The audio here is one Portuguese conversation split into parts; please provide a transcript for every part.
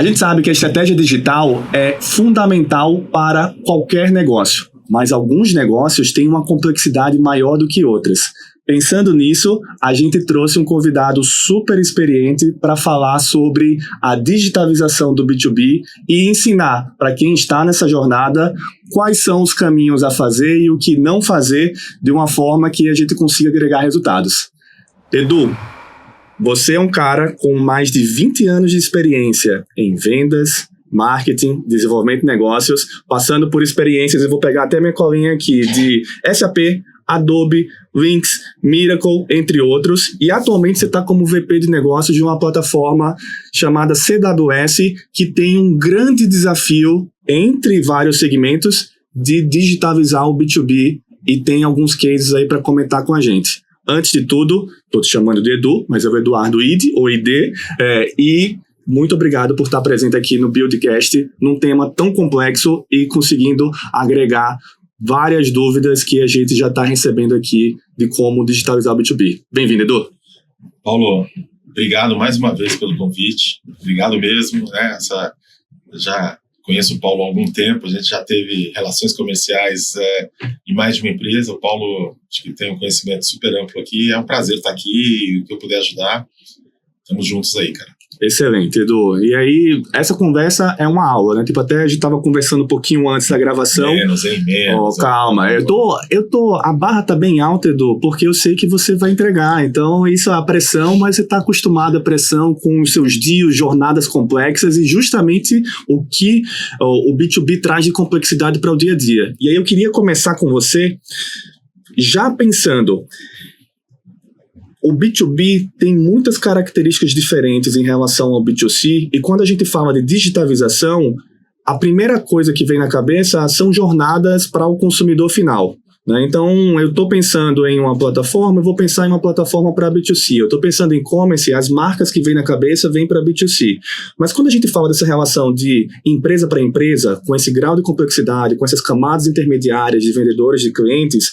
A gente sabe que a estratégia digital é fundamental para qualquer negócio, mas alguns negócios têm uma complexidade maior do que outras. Pensando nisso, a gente trouxe um convidado super experiente para falar sobre a digitalização do B2B e ensinar para quem está nessa jornada quais são os caminhos a fazer e o que não fazer de uma forma que a gente consiga agregar resultados. Edu, você é um cara com mais de 20 anos de experiência em vendas, marketing, desenvolvimento de negócios, passando por experiências, eu vou pegar até minha colinha aqui, de SAP, Adobe, Lynx, Miracle, entre outros, e atualmente você está como VP de negócios de uma plataforma chamada CWS, que tem um grande desafio, entre vários segmentos, de digitalizar o B2B, e tem alguns cases aí para comentar com a gente. Antes de tudo, estou te chamando de Edu, mas é o Eduardo ID, ou ID, e muito obrigado por estar presente aqui no Buildcast, num tema tão complexo e conseguindo agregar várias dúvidas que a gente já está recebendo aqui de como digitalizar o B2B. Bem-vindo, Edu. Paulo, obrigado mais uma vez pelo convite. Obrigado mesmo. Já conheço o Paulo há algum tempo, a gente já teve relações comerciais em mais de uma empresa. O Paulo, acho que tem um conhecimento super amplo aqui. É um prazer estar aqui e o que eu puder ajudar. Estamos juntos aí, cara. Excelente, Edu. E aí, essa conversa é uma aula, né? Tipo, até a gente tava conversando um pouquinho antes da gravação. Menos. Calma. A barra tá bem alta, Edu, porque eu sei que você vai entregar. Então, isso é a pressão, mas você tá acostumado à pressão com os seus dias, jornadas complexas e justamente o que o B2B traz de complexidade para o dia a dia. E aí, eu queria começar com você já pensando... O B2B tem muitas características diferentes em relação ao B2C, e quando a gente fala de digitalização, a primeira coisa que vem na cabeça são jornadas para o consumidor final, né? Então, eu estou pensando em uma plataforma, eu vou pensar em uma plataforma para B2C. Eu estou pensando em e-commerce, as marcas que vêm na cabeça vêm para B2C. Mas quando a gente fala dessa relação de empresa para empresa, com esse grau de complexidade, com essas camadas intermediárias de vendedores, de clientes,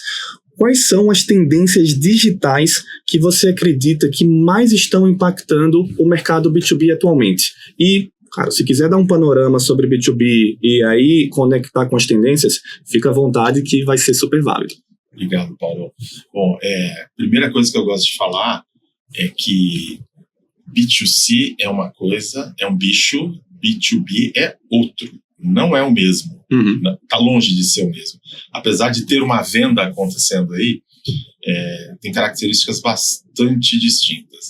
quais são as tendências digitais que você acredita que mais estão impactando o mercado B2B atualmente? E, cara, se quiser dar um panorama sobre B2B e aí conectar com as tendências, fica à vontade que vai ser super válido. Obrigado, Paulo. Bom, primeira coisa que eu gosto de falar é que B2C é uma coisa, é um bicho, B2B é outro. Não é o mesmo. Está longe de ser o mesmo. Apesar de ter uma venda acontecendo aí, tem características bastante distintas.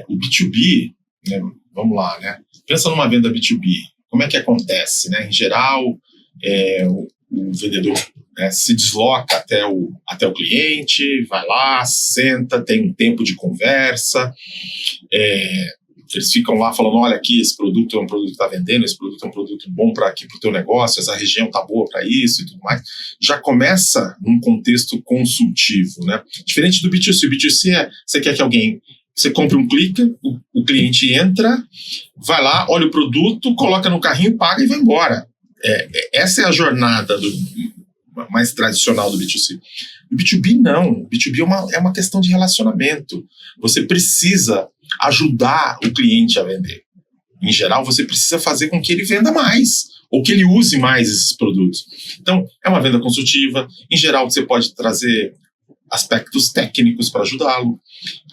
O B2B, né, vamos lá, né? Pensa numa venda B2B. Como é que acontece? Né? Em geral, o vendedor se desloca até o cliente, vai lá, senta, tem um tempo de conversa, eles ficam lá falando, olha aqui, esse produto é um produto que está vendendo, esse produto é um produto bom para aqui para o teu negócio, essa região está boa para isso e tudo mais. Já começa num contexto consultivo, né? Diferente do B2C. O B2C você quer que alguém, você compra um clique, o cliente entra, vai lá, olha o produto, coloca no carrinho, paga e vai embora. Essa é a jornada mais tradicional do B2C. O B2B não. O B2B é uma questão de relacionamento. Você precisa ajudar o cliente a vender. Em geral, você precisa fazer com que ele venda mais, ou que ele use mais esses produtos. Então, é uma venda consultiva. Em geral, você pode trazer aspectos técnicos para ajudá-lo,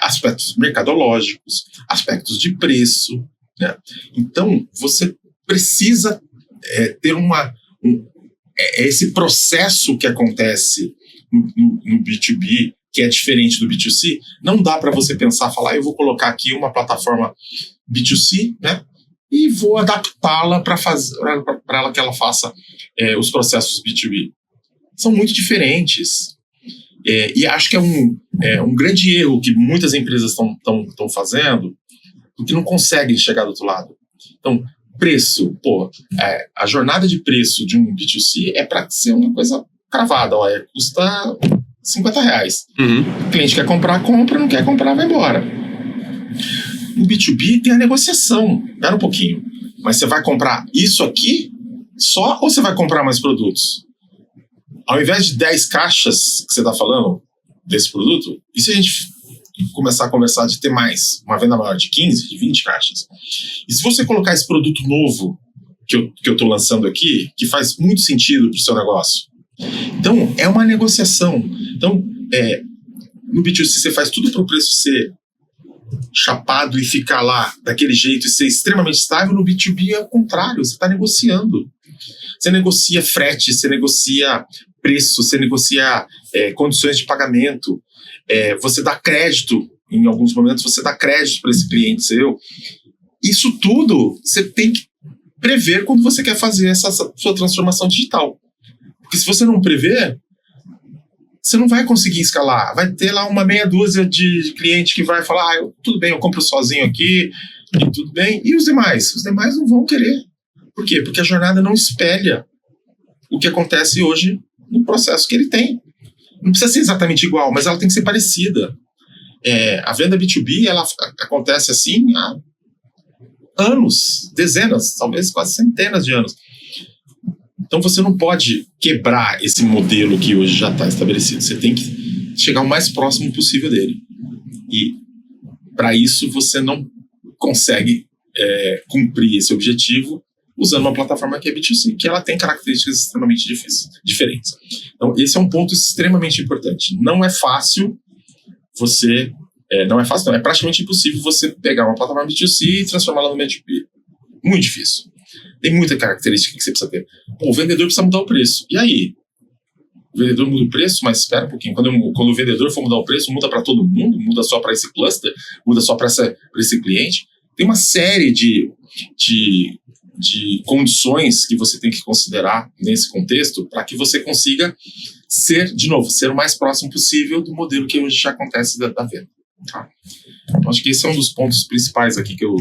aspectos mercadológicos, aspectos de preço, né? Então, você precisa ter esse processo que acontece no B2B, que é diferente do B2C. Não dá para você pensar, falar, eu vou colocar aqui uma plataforma B2C, né, e vou adaptá-la para ela que ela faça os processos B2B. São muito diferentes. E acho que é um grande erro que muitas empresas estão fazendo, porque não conseguem chegar do outro lado. Então, preço, a jornada de preço de um B2C é para ser uma coisa cravada, custa R$50. O cliente quer comprar, compra, não quer comprar, vai embora. No B2B tem a negociação, espera um pouquinho, mas você vai comprar isso aqui só ou você vai comprar mais produtos? Ao invés de 10 caixas que você está falando desse produto, e se a gente começar a conversar de ter mais, uma venda maior de 15, de 20 caixas. E se você colocar esse produto novo que eu estou lançando aqui, que faz muito sentido para o seu negócio, então é uma negociação. Então, no B2C você faz tudo para o preço ser chapado e ficar lá daquele jeito e ser extremamente estável. No B2B é o contrário, você está negociando. Você negocia frete, você negocia preço, você negocia condições de pagamento, você dá crédito, em alguns momentos você dá crédito para esse cliente seu. Isso tudo você tem que prever quando você quer fazer essa sua transformação digital. Porque se você não prever, você não vai conseguir escalar. Vai ter lá uma meia dúzia de cliente que vai falar, tudo bem, eu compro sozinho aqui, e tudo bem. E os demais? Os demais não vão querer. Por quê? Porque a jornada não espelha o que acontece hoje no processo que ele tem. Não precisa ser exatamente igual, mas ela tem que ser parecida. A venda B2B, ela acontece assim há anos, dezenas, talvez quase centenas de anos. Então você não pode quebrar esse modelo que hoje já está estabelecido. Você tem que chegar o mais próximo possível dele. E para isso você não consegue cumprir esse objetivo usando uma plataforma que é B2C, que ela tem características extremamente diferentes. Então esse é um ponto extremamente importante. Não é fácil você... não é fácil, não. É praticamente impossível você pegar uma plataforma B2C e transformá-la no B2B. Muito difícil. Tem muita característica que você precisa ter. O vendedor precisa mudar o preço. E aí? O vendedor muda o preço, mas espera um pouquinho. Quando o vendedor for mudar o preço, muda para todo mundo? Muda só para esse cluster? Muda só para esse cliente? Tem uma série de condições que você tem que considerar nesse contexto para que você consiga ser o mais próximo possível do modelo que hoje já acontece da venda. Tá? Então, acho que esse é um dos pontos principais aqui que eu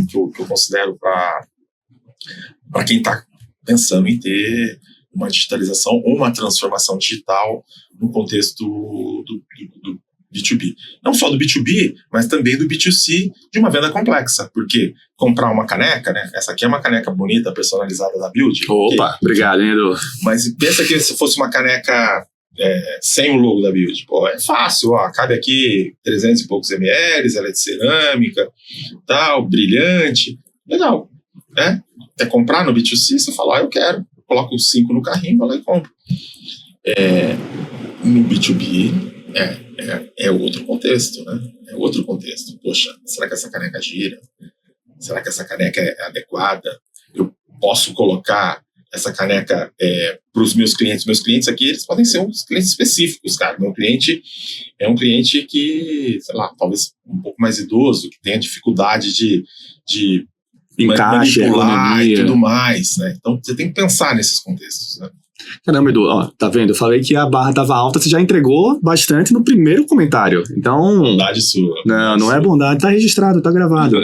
considero para quem está pensando em ter uma digitalização ou uma transformação digital no contexto do B2B. Não só do B2B, mas também do B2C de uma venda complexa. Porque comprar uma caneca, né? Essa aqui é uma caneca bonita, personalizada da Build. Opa, okay. Obrigado, hein, Edu? Mas pensa que se fosse uma caneca sem o logo da Build. Pô, é fácil, cabe aqui 300 e poucos ml, ela é de cerâmica, tal, brilhante. Legal, né? Quer comprar no B2C? Você fala, eu quero. Coloco 5 no carrinho, vou lá e compro. No B2B é outro contexto, né? É outro contexto. Poxa, será que essa caneca gira? Será que essa caneca é adequada? Eu posso colocar essa caneca para os meus clientes. Meus clientes aqui, eles podem ser uns clientes específicos, cara. Meu cliente é um cliente que, sei lá, talvez um pouco mais idoso, que tenha dificuldade de encaixe, manipular e tudo mais, né? Então, você tem que pensar nesses contextos, né? Caramba, Edu, tá vendo? Eu falei que a barra estava alta, você já entregou bastante no primeiro comentário. Então... Bondade sua. Não é bondade, tá registrado, tá gravado.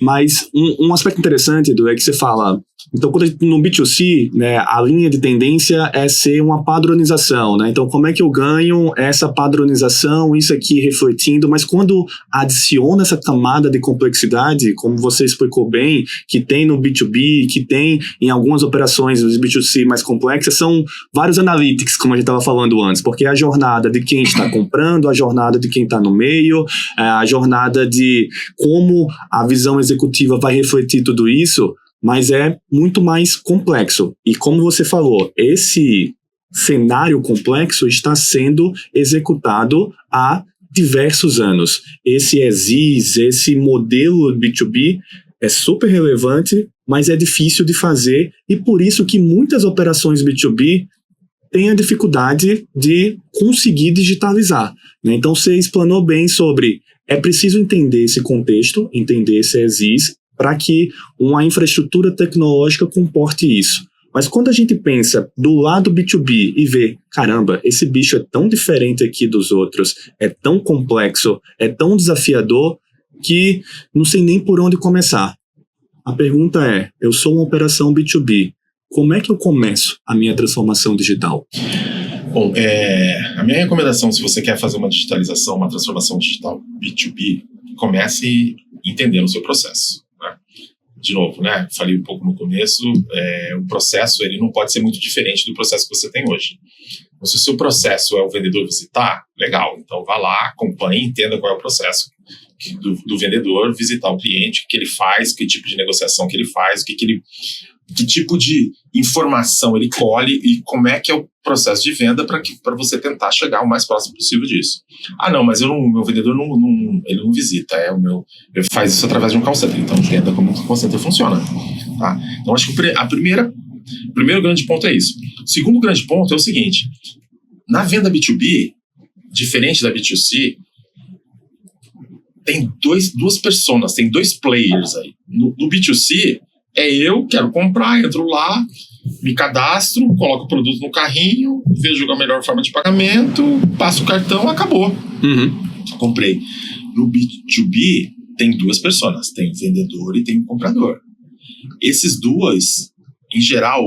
Mas um aspecto interessante, Edu, é que você fala... Então, no B2C, né, a linha de tendência é ser uma padronização, né? Então, como é que eu ganho essa padronização, isso aqui refletindo, mas quando adiciona essa camada de complexidade, como você explicou bem, que tem no B2B, que tem em algumas operações dos B2C mais complexas, são vários analytics, como a gente estava falando antes, porque é a jornada de quem está comprando, a jornada de quem está no meio, a jornada de como a visão executiva vai refletir tudo isso, mas é muito mais complexo. E como você falou, esse cenário complexo está sendo executado há diversos anos. Esse ESIS, esse modelo B2B é super relevante, mas é difícil de fazer, e por isso que muitas operações B2B têm a dificuldade de conseguir digitalizar, né? Então você explanou bem sobre, é preciso entender esse contexto, entender esse ESIS, para que uma infraestrutura tecnológica comporte isso. Mas quando a gente pensa do lado B2B e vê, caramba, esse bicho é tão diferente aqui dos outros, é tão complexo, é tão desafiador, que não sei nem por onde começar. A pergunta é, eu sou uma operação B2B, como é que eu começo a minha transformação digital? Bom, a minha recomendação, se você quer fazer uma digitalização, uma transformação digital B2B, comece entendendo o seu processo. De novo, né? Falei um pouco no começo, o processo ele não pode ser muito diferente do processo que você tem hoje. Se o seu processo é o vendedor visitar, legal, então vá lá, acompanhe, entenda qual é o processo do vendedor visitar o cliente, o que ele faz, que tipo de negociação que ele faz, que tipo de informação ele colhe e como é que é o processo de venda para você tentar chegar o mais próximo possível disso. Não, mas meu vendedor ele não visita, ele faz isso através de um call center, então entenda como o call center funciona. Tá? Então acho que o primeiro grande ponto é isso. O segundo grande ponto é o seguinte, na venda B2B, diferente da B2C, tem duas personas, tem dois players aí. No B2C, eu quero comprar, entro lá, me cadastro, coloco o produto no carrinho, vejo a melhor forma de pagamento, passo o cartão, acabou. Comprei. No B2B, tem duas pessoas, tem o vendedor e tem o comprador. Esses dois, em geral,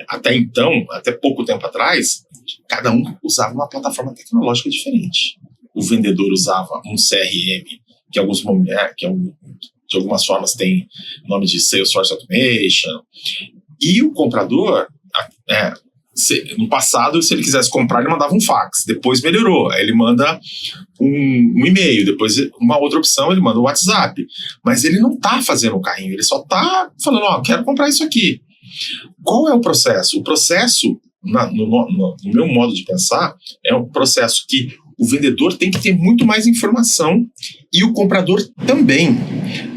até pouco tempo atrás, cada um usava uma plataforma tecnológica diferente. O vendedor usava um CRM, que de algumas formas tem nome de Salesforce Automation, e o comprador, no passado, se ele quisesse comprar, ele mandava um fax, depois melhorou, aí ele manda um e-mail, depois uma outra opção, ele manda um WhatsApp, mas ele não está fazendo o carrinho, ele só está falando, quero comprar isso aqui. Qual é o processo? O processo, no meu modo de pensar, é um processo que o vendedor tem que ter muito mais informação e o comprador também.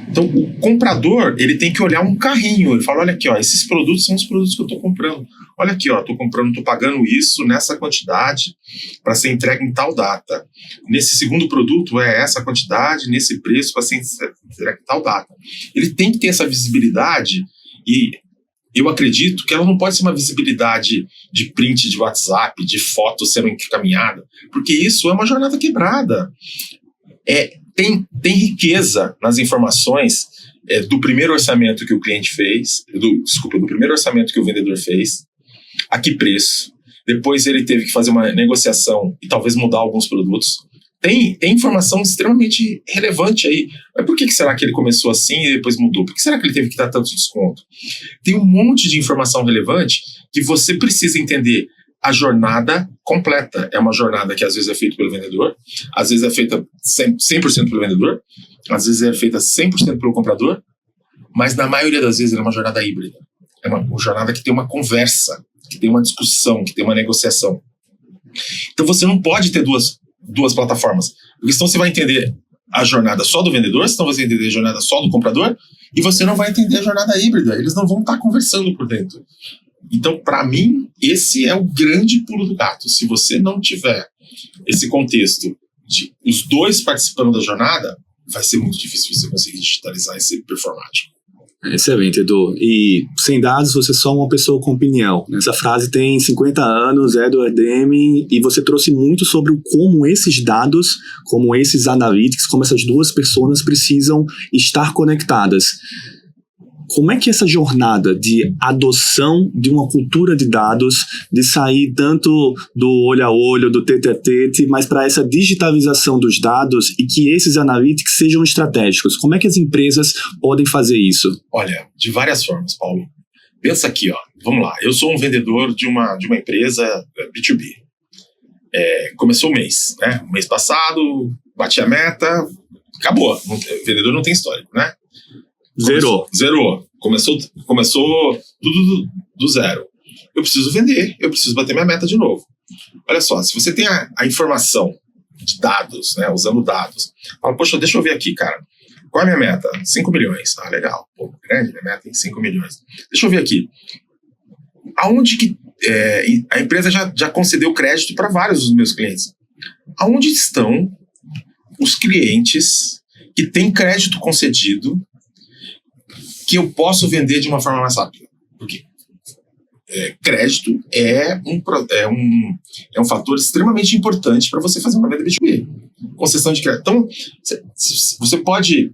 Então, o comprador, ele tem que olhar um carrinho. Ele fala, olha aqui, esses produtos são os produtos que eu estou comprando. Olha aqui, estou pagando isso nessa quantidade para ser entregue em tal data. Nesse segundo produto é essa quantidade, nesse preço para ser entregue em tal data. Ele tem que ter essa visibilidade e eu acredito que ela não pode ser uma visibilidade de print de WhatsApp, de foto sendo encaminhada, porque isso é uma jornada quebrada. Tem riqueza nas informações do primeiro orçamento que o cliente fez, do primeiro orçamento que o vendedor fez, a que preço, depois ele teve que fazer uma negociação e talvez mudar alguns produtos. Tem informação extremamente relevante aí. Mas por que será que ele começou assim e depois mudou? Por que será que ele teve que dar tanto desconto? Tem um monte de informação relevante que você precisa entender a jornada completa. É uma jornada que às vezes é feita pelo vendedor, às vezes é feita 100% pelo vendedor, às vezes é feita 100% pelo comprador, mas na maioria das vezes é uma jornada híbrida. É uma jornada que tem uma conversa, que tem uma discussão, que tem uma negociação. Então você não pode ter duas plataformas, porque senão você vai entender a jornada só do vendedor, senão você vai entender a jornada só do comprador, e você não vai entender a jornada híbrida, eles não vão estar conversando por dentro. Então, para mim, esse é o grande pulo do gato. Se você não tiver esse contexto de os dois participando da jornada, vai ser muito difícil você conseguir digitalizar esse performático. Excelente, Edu. E sem dados, você é só uma pessoa com opinião. Essa frase tem 50 anos, é do Deming, e você trouxe muito sobre como esses dados, como esses analytics, como essas duas pessoas precisam estar conectadas. Como é que essa jornada de adoção de uma cultura de dados, de sair tanto do olho a olho, do tete a tete, mas para essa digitalização dos dados e que esses analytics sejam estratégicos? Como é que as empresas podem fazer isso? Olha, de várias formas, Paulo. Pensa aqui, vamos lá. Eu sou um vendedor de uma empresa B2B. Começou o mês, né? O mês passado, bati a meta, acabou. O vendedor não tem histórico, né? Zerou. Começou tudo do zero. Eu preciso vender, eu preciso bater minha meta de novo. Olha só, se você tem a informação de dados, né, usando dados, fala, poxa, deixa eu ver aqui, cara. Qual é a minha meta? 5 milhões. Legal. Pô, grande, minha meta tem 5 milhões. Deixa eu ver aqui. Aonde que a empresa já concedeu crédito para vários dos meus clientes? Aonde estão os clientes que têm crédito concedido que eu posso vender de uma forma mais rápida? Porque crédito é um fator extremamente importante para você fazer uma venda B2B. Concessão de crédito. Então, você pode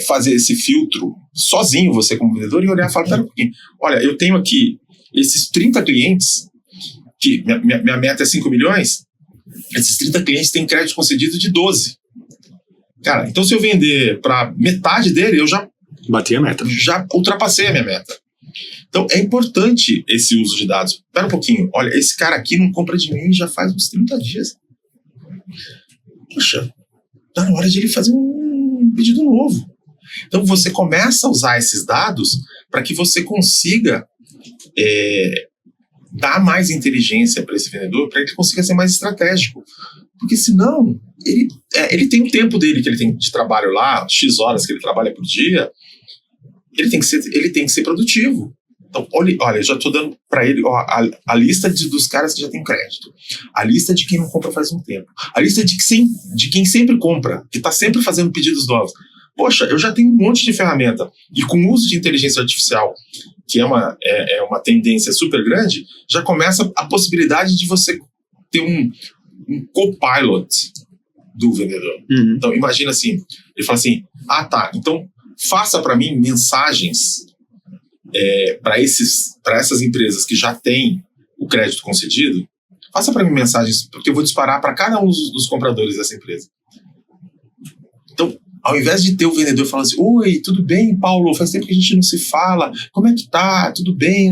fazer esse filtro sozinho, você como vendedor, e olhar e falar, pera um pouquinho, olha, eu tenho aqui esses 30 clientes, que minha meta é 5 milhões, esses 30 clientes têm crédito concedido de 12. Cara, então se eu vender para metade dele, eu já bati a meta. Já ultrapassei a minha meta. Então, é importante esse uso de dados. Espera um pouquinho. Olha, esse cara aqui não compra de mim já faz uns 30 dias. Poxa, tá na hora de ele fazer um pedido novo. Então, você começa a usar esses dados para que você consiga dar mais inteligência para esse vendedor, para ele consiga ser mais estratégico. Porque senão, ele tem o tempo dele que ele tem de trabalho lá, X horas que ele trabalha por dia, ele tem que ser produtivo. Então, olha, eu já estou dando para ele a lista dos caras que já tem crédito, a lista de quem não compra faz um tempo, a lista de quem sempre compra, que está sempre fazendo pedidos novos. Poxa, eu já tenho um monte de ferramenta. E com o uso de inteligência artificial, que é uma tendência super grande, já começa a possibilidade de você ter um copilot do vendedor. Uhum. Então, imagina assim, ele fala assim, tá, então faça para mim mensagens para essas empresas que já têm o crédito concedido, faça para mim mensagens, porque eu vou disparar para cada um dos compradores dessa empresa. Então, ao invés de ter o vendedor falando assim, oi, tudo bem, Paulo? Faz tempo que a gente não se fala. Como é que tá? Tudo bem?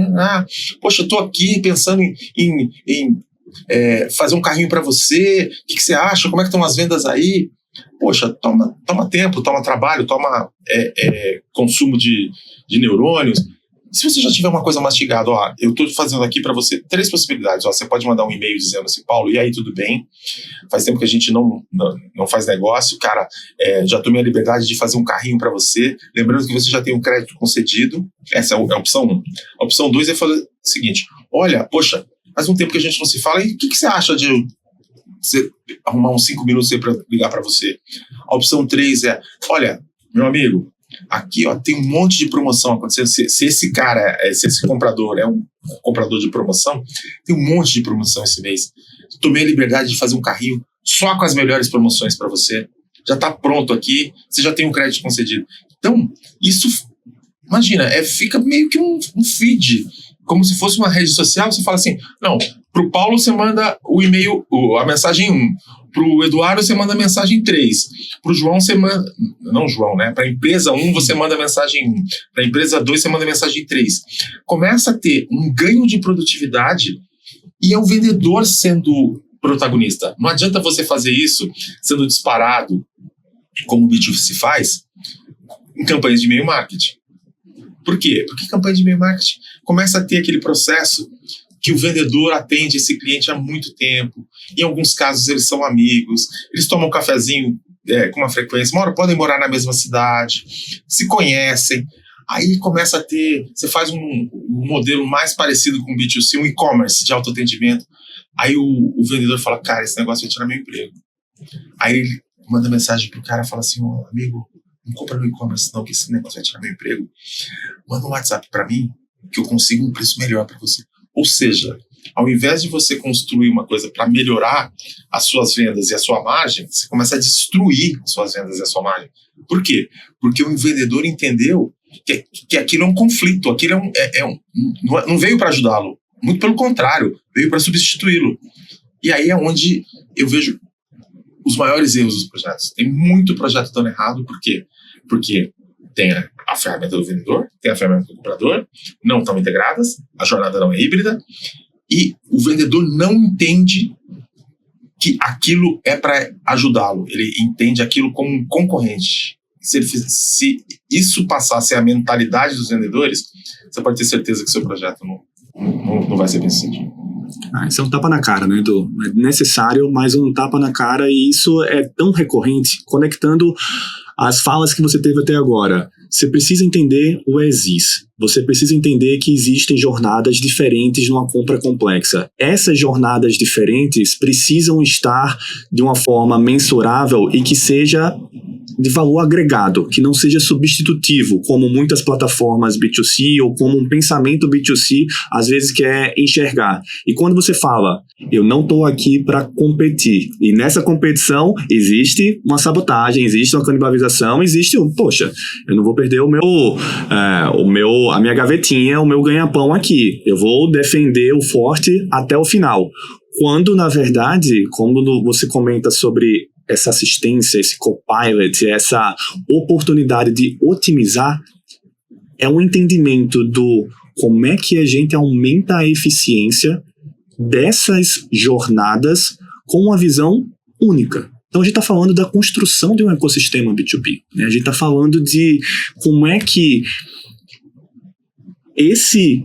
Poxa, eu tô aqui pensando em fazer um carrinho para você. O que você acha? Como é que estão as vendas aí? Poxa, toma tempo, toma trabalho, toma consumo de neurônios. Se você já tiver uma coisa mastigada, eu estou fazendo aqui para você 3 possibilidades. Você pode mandar um e-mail dizendo assim, Paulo, e aí, tudo bem? Faz tempo que a gente não faz negócio, cara, já tomei a liberdade de fazer um carrinho para você, lembrando que você já tem um crédito concedido. Essa é a opção 1. A opção 2 é falar o seguinte, olha, poxa, faz um tempo que a gente não se fala, e o que você acha de você arrumar uns 5 minutos aí para ligar para você? A opção 3 é, olha, meu amigo, aqui tem um monte de promoção acontecendo. Se esse comprador é um comprador de promoção, tem um monte de promoção esse mês. Tomei a liberdade de fazer um carrinho só com as melhores promoções para você. Já está pronto aqui, você já tem um crédito concedido. Então, isso, imagina, fica meio que um feed, como se fosse uma rede social. Você fala assim, não, para o Paulo você manda o e-mail, a mensagem 1. Para o Eduardo você manda a mensagem 3. Para o João você manda... Não João, né? Para a empresa 1 você manda a mensagem 1. Para a empresa 2 você manda a mensagem 3. Começa a ter um ganho de produtividade e é o vendedor sendo protagonista. Não adianta você fazer isso sendo disparado, como o B2C faz, em campanhas de e-mail marketing. Por quê? Porque campanha de e-mail marketing começa a ter aquele processo que o vendedor atende esse cliente há muito tempo. Em alguns casos, eles são amigos, eles tomam um cafezinho com uma frequência, podem morar na mesma cidade, se conhecem. Aí começa a ter... Você faz um modelo mais parecido com o B2C, um e-commerce de autoatendimento. Aí o vendedor fala, cara, esse negócio vai tirar meu emprego. Aí ele manda mensagem pro cara e fala assim, amigo, não compra no e-commerce não, que esse negócio vai tirar meu emprego. Manda um WhatsApp para mim, que eu consigo um preço melhor para você. Ou seja, ao invés de você construir uma coisa para melhorar as suas vendas e a sua margem, você começa a destruir as suas vendas e a sua margem. Por quê? Porque o vendedor entendeu que aquilo é um conflito, aquilo não veio para ajudá-lo, muito pelo contrário, veio para substituí-lo. E aí é onde eu vejo os maiores erros dos projetos. Tem muito projeto dando errado, por quê? Porque tem a ferramenta do vendedor, tem a ferramenta do comprador, não estão integradas, a jornada não é híbrida, e o vendedor não entende que aquilo é para ajudá-lo, ele entende aquilo como um concorrente. Se isso passar a ser a mentalidade dos vendedores, você pode ter certeza que seu projeto não vai ser bem sucedido. Isso é um tapa na cara, né, Edu? É necessário, mas um tapa na cara, e isso é tão recorrente, conectando as falas que você teve até agora. Você precisa entender o ESIS. Você precisa entender que existem jornadas diferentes numa compra complexa. Essas jornadas diferentes precisam estar de uma forma mensurável e que seja de valor agregado, que não seja substitutivo, como muitas plataformas B2C ou como um pensamento B2C às vezes quer enxergar. E quando você fala, eu não estou aqui para competir, e nessa competição existe uma sabotagem, existe uma canibalização, existe poxa, eu não vou perder a minha gavetinha, o meu ganha-pão aqui, eu vou defender o forte até o final. Quando, na verdade, quando você comenta sobre essa assistência, esse copilot, essa oportunidade de otimizar, é um entendimento do como é que a gente aumenta a eficiência dessas jornadas com uma visão única. Então a gente está falando da construção de um ecossistema B2B, né? A gente está falando de como é que esse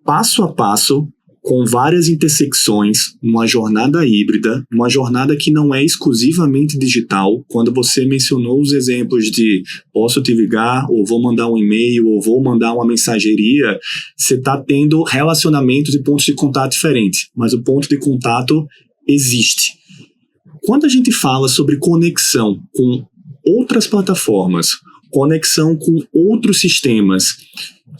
passo a passo, com várias intersecções, uma jornada híbrida, uma jornada que não é exclusivamente digital. Quando você mencionou os exemplos de posso te ligar, ou vou mandar um e-mail, ou vou mandar uma mensageria, você está tendo relacionamentos e pontos de contato diferentes, mas o ponto de contato existe. Quando a gente fala sobre conexão com outras plataformas, conexão com outros sistemas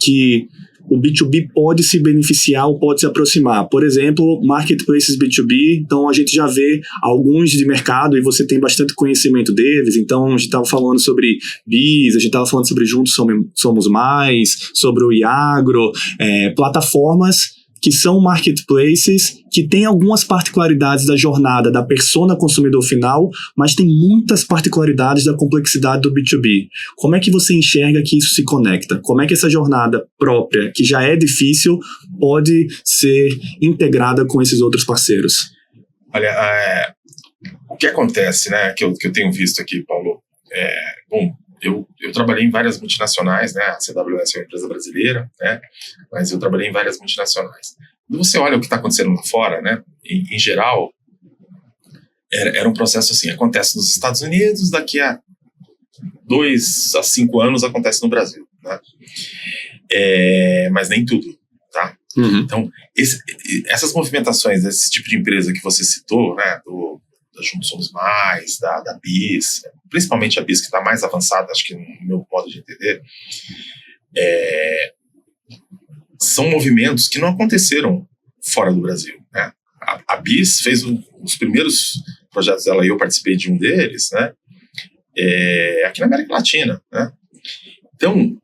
que o B2B pode se beneficiar ou pode se aproximar. Por exemplo, marketplaces B2B, então a gente já vê alguns de mercado e você tem bastante conhecimento deles, então a gente estava falando sobre BIS, a gente estava falando sobre Juntos Somos Mais, sobre o Iagro, plataformas que são marketplaces, que têm algumas particularidades da jornada da persona consumidor final, mas tem muitas particularidades da complexidade do B2B. Como é que você enxerga que isso se conecta? Como é que essa jornada própria, que já é difícil, pode ser integrada com esses outros parceiros? Olha, o que acontece, né, que eu tenho visto aqui, Paulo, eu trabalhei em várias multinacionais, né? A CWS é uma empresa brasileira, né? Mas eu trabalhei em várias multinacionais. Quando você olha o que está acontecendo lá fora, né? Em geral, era um processo assim, acontece nos Estados Unidos, daqui a 2 a 5 anos acontece no Brasil, né? Mas nem tudo, tá? Uhum. Então, essas movimentações desse tipo de empresa que você citou, né? Da Juntos Somos Mais, da BIS, principalmente a BIS, que está mais avançada, acho que no meu modo de entender, são movimentos que não aconteceram fora do Brasil, né? A BIS fez os primeiros projetos dela, e eu participei de um deles, né? Aqui na América Latina, né? Então,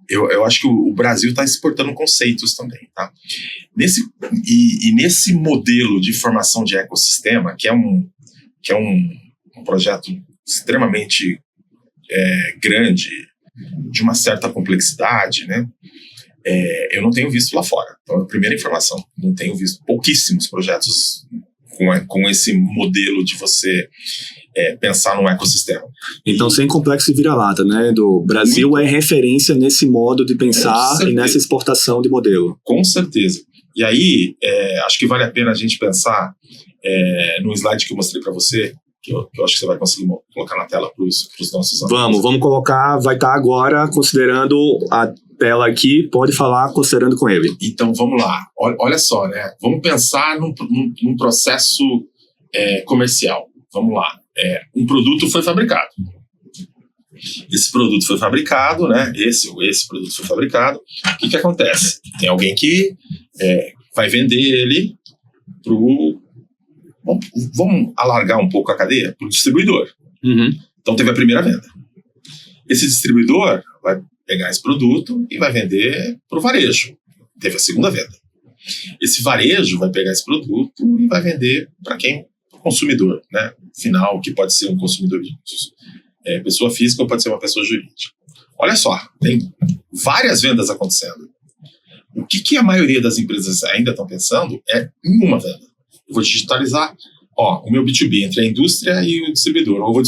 eu acho que o Brasil está exportando conceitos também, tá? Nesse modelo de formação de ecossistema, que é um projeto extremamente grande, de uma certa complexidade, né? Eu não tenho visto lá fora. Então, a primeira informação, não tenho visto pouquíssimos projetos com esse modelo de você pensar num ecossistema. Então, sem complexo de vira-lata, né? Do Brasil muito. É referência nesse modo de pensar e nessa exportação de modelo. Com certeza. E aí, acho que vale a pena a gente pensar no slide que eu mostrei para você, que eu acho que você vai conseguir colocar na tela para os nossos alunos. Vamos colocar, vai estar agora considerando a tela aqui, pode falar considerando com ele. Então, vamos lá. Olha só, né? Vamos pensar num processo comercial. Vamos lá. Um produto foi fabricado. Esse produto foi fabricado, né? Esse produto foi fabricado. O que acontece? Tem alguém que vai vender ele para o... Vamos alargar um pouco a cadeia para o distribuidor. Uhum. Então, teve a primeira venda. Esse distribuidor vai pegar esse produto e vai vender para o varejo. Teve a segunda venda. Esse varejo vai pegar esse produto e vai vender para quem? Para o consumidor, né? Final, que pode ser um consumidor pessoa física ou pode ser uma pessoa jurídica. Olha só, tem várias vendas acontecendo. O que a maioria das empresas ainda estão pensando é em uma venda. Eu vou digitalizar o meu B2B entre a indústria e o distribuidor. Ou eu vou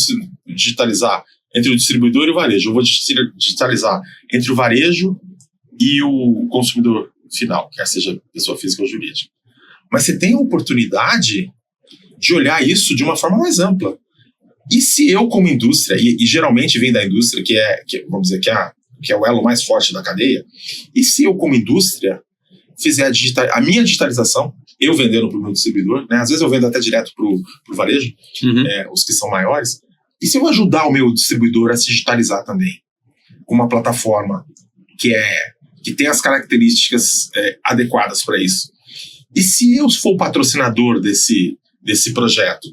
digitalizar entre o distribuidor e o varejo. Eu vou digitalizar entre o varejo e o consumidor final, quer seja pessoa física ou jurídica. Mas você tem a oportunidade de olhar isso de uma forma mais ampla. E se eu, como indústria, e geralmente vem da indústria, vamos dizer, que é o elo mais forte da cadeia, e se eu, como indústria, fizer a minha digitalização, eu vendendo para o meu distribuidor, né? Às vezes eu vendo até direto para o varejo, os que são maiores, e se eu ajudar o meu distribuidor a se digitalizar também, com uma plataforma que tem as características adequadas para isso, e se eu for o patrocinador desse projeto,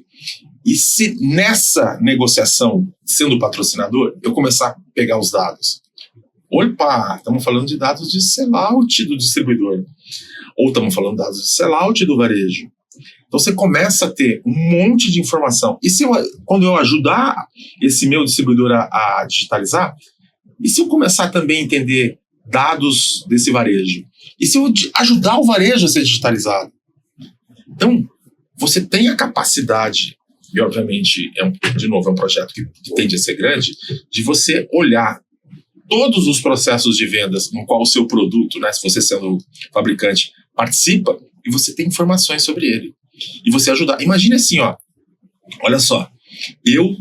e se nessa negociação, sendo patrocinador, eu começar a pegar os dados, opa, estamos falando de dados de sellout do distribuidor, ou estamos falando de dados de sellout do varejo. Então você começa a ter um monte de informação. E quando eu ajudar esse meu distribuidor a digitalizar, e se eu começar também a entender dados desse varejo? E se eu ajudar o varejo a ser digitalizado? Então, você tem a capacidade, e obviamente, de novo, é um projeto que tende a ser grande, de você olhar todos os processos de vendas no qual o seu produto, né, se você sendo fabricante, participa, e você tem informações sobre ele. E você ajudar. Imagine assim, olha só, eu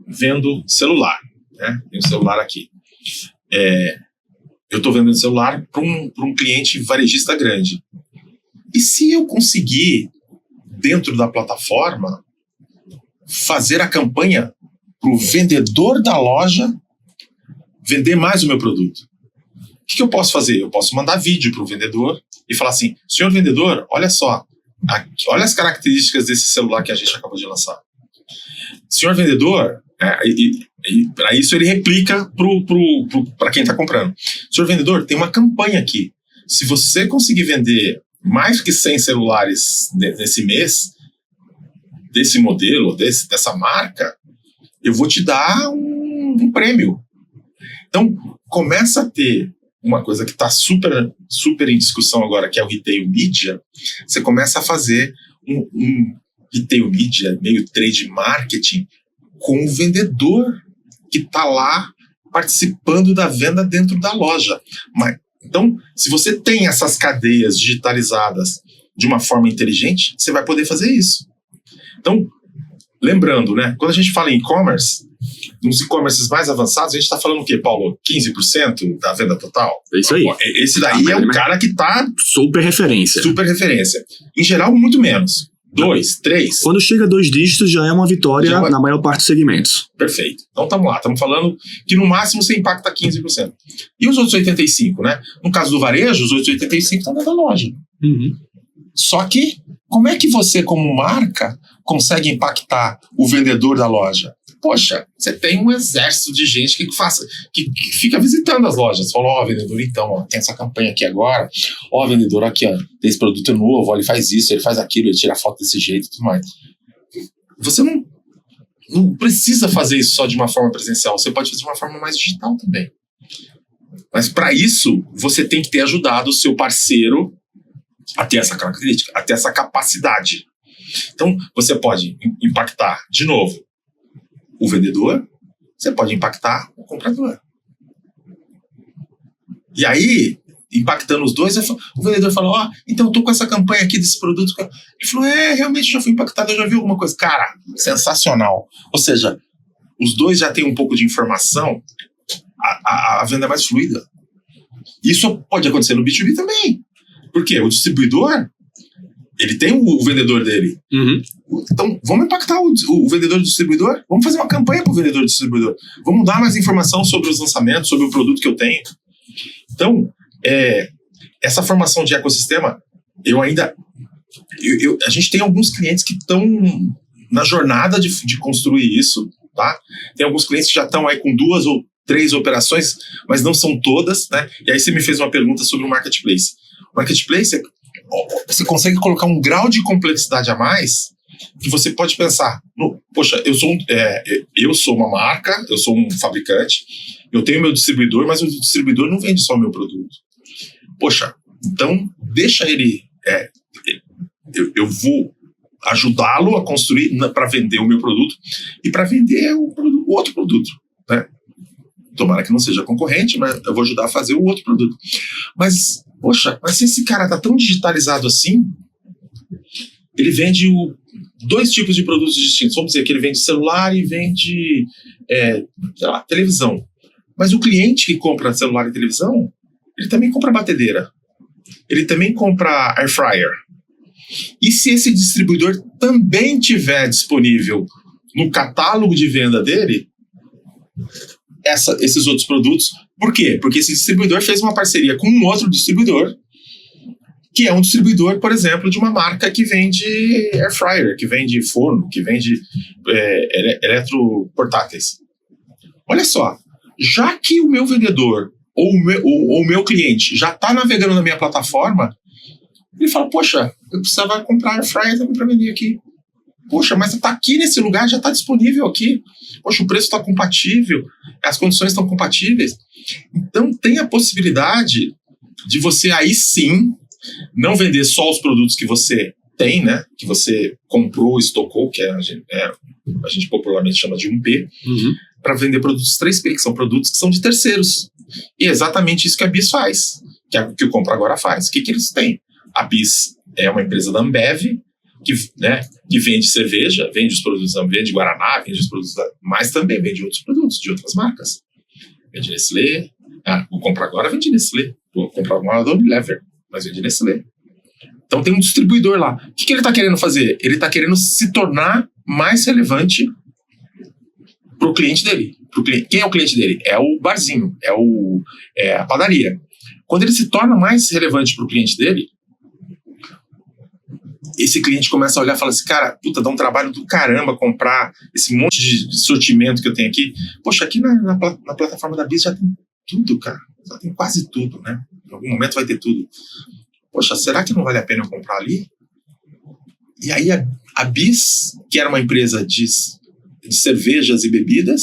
vendo celular, né? Tem um celular aqui. Eu estou vendendo celular para um cliente varejista grande. E se eu conseguir, dentro da plataforma, fazer a campanha para o vendedor da loja vender mais o meu produto? O que eu posso fazer? Eu posso mandar vídeo para o vendedor e falar assim, senhor vendedor, olha só, olha as características desse celular que a gente acabou de lançar. Senhor vendedor, para isso ele replica para quem está comprando. Senhor vendedor, tem uma campanha aqui. Se você conseguir vender mais que 100 celulares nesse mês, desse modelo, dessa marca, eu vou te dar um prêmio. Então, começa a ter uma coisa que está super, super em discussão agora, que é o retail media. Você começa a fazer um retail media, meio trade marketing, com o vendedor que está lá participando da venda dentro da loja. Então, se você tem essas cadeias digitalizadas de uma forma inteligente, você vai poder fazer isso. Então, lembrando, né, quando a gente fala em e-commerce, nos e-commerces mais avançados, a gente está falando o quê, Paulo? 15% da venda total? É isso aí. Esse daí é um cara que está... Super referência. Super referência. Em geral, muito menos. 2, 3. Quando chega a 2 dígitos, já é uma vitória na maior parte dos segmentos. Perfeito. Então, estamos lá. Estamos falando que, no máximo, você impacta 15%. E os outros 85%, né? No caso do varejo, os outros 85% estão dentro da loja. Uhum. Só que, como é que você, como marca, consegue impactar o vendedor da loja? Poxa, você tem um exército de gente que fica visitando as lojas. Você fala, vendedor, então, tem essa campanha aqui agora. Vendedor, aqui, tem esse produto novo, ele faz isso, ele faz aquilo, ele tira foto desse jeito e tudo mais. Você não precisa fazer isso só de uma forma presencial. Você pode fazer de uma forma mais digital também. Mas, para isso, você tem que ter ajudado o seu parceiro a ter essa característica, a ter essa capacidade. Então, você pode impactar, de novo, o vendedor, você pode impactar o comprador. E aí, impactando os dois, o vendedor fala, então eu tô com essa campanha aqui desse produto. Ele falou, realmente já fui impactado, eu já vi alguma coisa. Cara, sensacional. Ou seja, os dois já têm um pouco de informação, a venda é mais fluida. Isso pode acontecer no B2B também. Por quê? O distribuidor, ele tem o vendedor dele. Uhum. Então, vamos impactar o vendedor do distribuidor? Vamos fazer uma campanha para o vendedor do distribuidor. Vamos dar mais informação sobre os lançamentos, sobre o produto que eu tenho. Então, essa formação de ecossistema, a gente tem alguns clientes que estão na jornada de construir isso, tá? Tem alguns clientes que já estão aí com 2 ou 3 operações, mas não são todas, né? E aí você me fez uma pergunta sobre o marketplace. O marketplace, você consegue colocar um grau de complexidade a mais que você pode pensar, poxa, eu sou uma marca, eu sou um fabricante, eu tenho meu distribuidor, mas o distribuidor não vende só o meu produto. Poxa, então deixa ele, eu vou ajudá-lo a construir para vender o meu produto e para vender o outro produto, né? Tomara que não seja concorrente, mas eu vou ajudar a fazer o outro produto. Mas, poxa, se esse cara tá tão digitalizado assim, ele vende 2 tipos de produtos distintos. Vamos dizer que ele vende celular e vende, televisão. Mas o cliente que compra celular e televisão, ele também compra batedeira. Ele também compra air fryer. E se esse distribuidor também tiver disponível no catálogo de venda dele, esses outros produtos. Por quê? Porque esse distribuidor fez uma parceria com um outro distribuidor, que é um distribuidor, por exemplo, de uma marca que vende air fryer, que vende forno, que vende eletroportáteis. Olha só, já que o meu vendedor ou o meu cliente já está navegando na minha plataforma, ele fala, poxa, eu precisava comprar air fryer também para vender aqui. Poxa, mas está aqui nesse lugar, já está disponível aqui. Poxa, o preço está compatível, as condições estão compatíveis. Então tem a possibilidade de você aí sim não vender só os produtos que você tem, né? Que você comprou, estocou, que a gente popularmente chama de 1P, para vender produtos 3P, que são produtos que são de terceiros. E é exatamente isso que a BIS faz, que o Compra Agora faz. O que eles têm? A BIS é uma empresa da Ambev, que vende cerveja, vende os produtos da Ambev, vende Guaraná, vende os produtos mas também vende outros produtos de outras marcas. Vende Nestlé, o Compra Agora vende Nestlé, o Compra Agora é Unilever, mas vende Nestlé. Então tem um distribuidor lá. O que ele está querendo fazer? Ele está querendo se tornar mais relevante para o cliente dele. Quem é o cliente dele? É o barzinho, é a padaria. Quando ele se torna mais relevante para o cliente dele, esse cliente começa a olhar e fala assim, cara, puta, dá um trabalho do caramba comprar esse monte de sortimento que eu tenho aqui. Poxa, aqui na plataforma da BIS já tem tudo, cara. Já tem quase tudo, né? Em algum momento vai ter tudo. Poxa, será que não vale a pena eu comprar ali? E aí a BIS, que era uma empresa de cervejas e bebidas,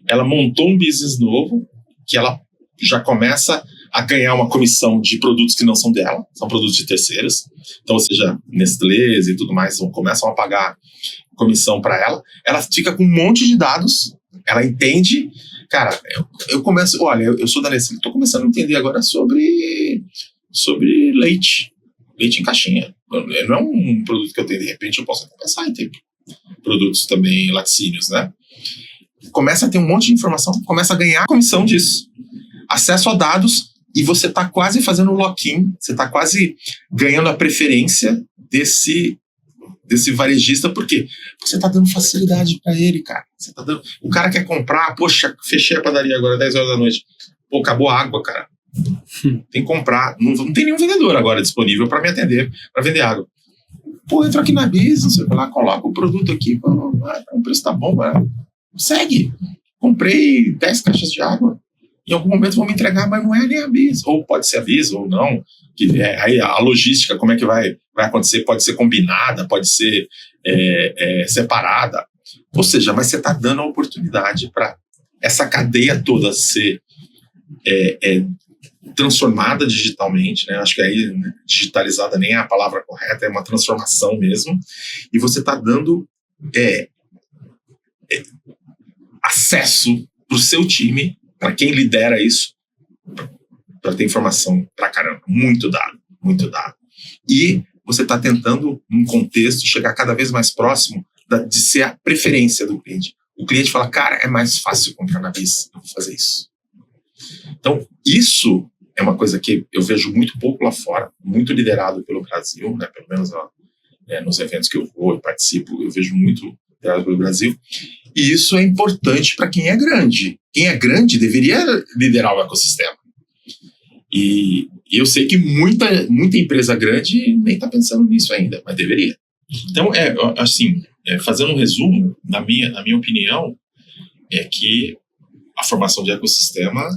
ela montou um business novo, que ela já começa a ganhar uma comissão de produtos que não são dela, são produtos de terceiros. Então, ou seja, Nestlés e tudo mais começam a pagar comissão para ela. Ela fica com um monte de dados, ela entende. Cara, eu começo, olha, eu sou da Nestlé, estou começando a entender agora sobre leite em caixinha. Não é um produto que eu tenho, de repente eu posso até pensar em ter produtos também laticínios, né? Começa a ter um monte de informação, começa a ganhar comissão disso, acesso a dados, e você está quase fazendo um lock-in, você está quase ganhando a preferência desse varejista, por quê? Porque você está dando facilidade para ele, cara. O cara quer comprar, poxa, fechei a padaria agora, 10 horas da noite, pô, acabou a água, cara. Tem que comprar, não tem nenhum vendedor agora disponível para me atender, para vender água. Pô, entra aqui na BIS, não sei lá, coloca o produto aqui, o preço tá bom, segue. Comprei 10 caixas de água, em algum momento vão me entregar, mas não é nem a BIS, ou pode ser a BIS ou não, aí a logística, como é que vai acontecer, pode ser combinada, pode ser separada, ou seja, mas você está dando a oportunidade para essa cadeia toda ser transformada digitalmente, né? Acho que aí digitalizada nem é a palavra correta, é uma transformação mesmo, e você está dando acesso para o seu time, para quem lidera isso, para ter informação pra caramba, muito dado. E você está tentando, num contexto, chegar cada vez mais próximo de ser a preferência do cliente. O cliente fala, cara, é mais fácil comprar na BIS, eu vou fazer isso. Então, isso é uma coisa que eu vejo muito pouco lá fora, muito liderado pelo Brasil, né? Pelo menos nos eventos que eu vou e participo, eu vejo muito liderado pelo Brasil. E isso é importante para quem é grande. Quem é grande deveria liderar o ecossistema. E eu sei que muita empresa grande nem está pensando nisso ainda, mas deveria. Então, fazendo um resumo, na minha opinião, é que a formação de ecossistema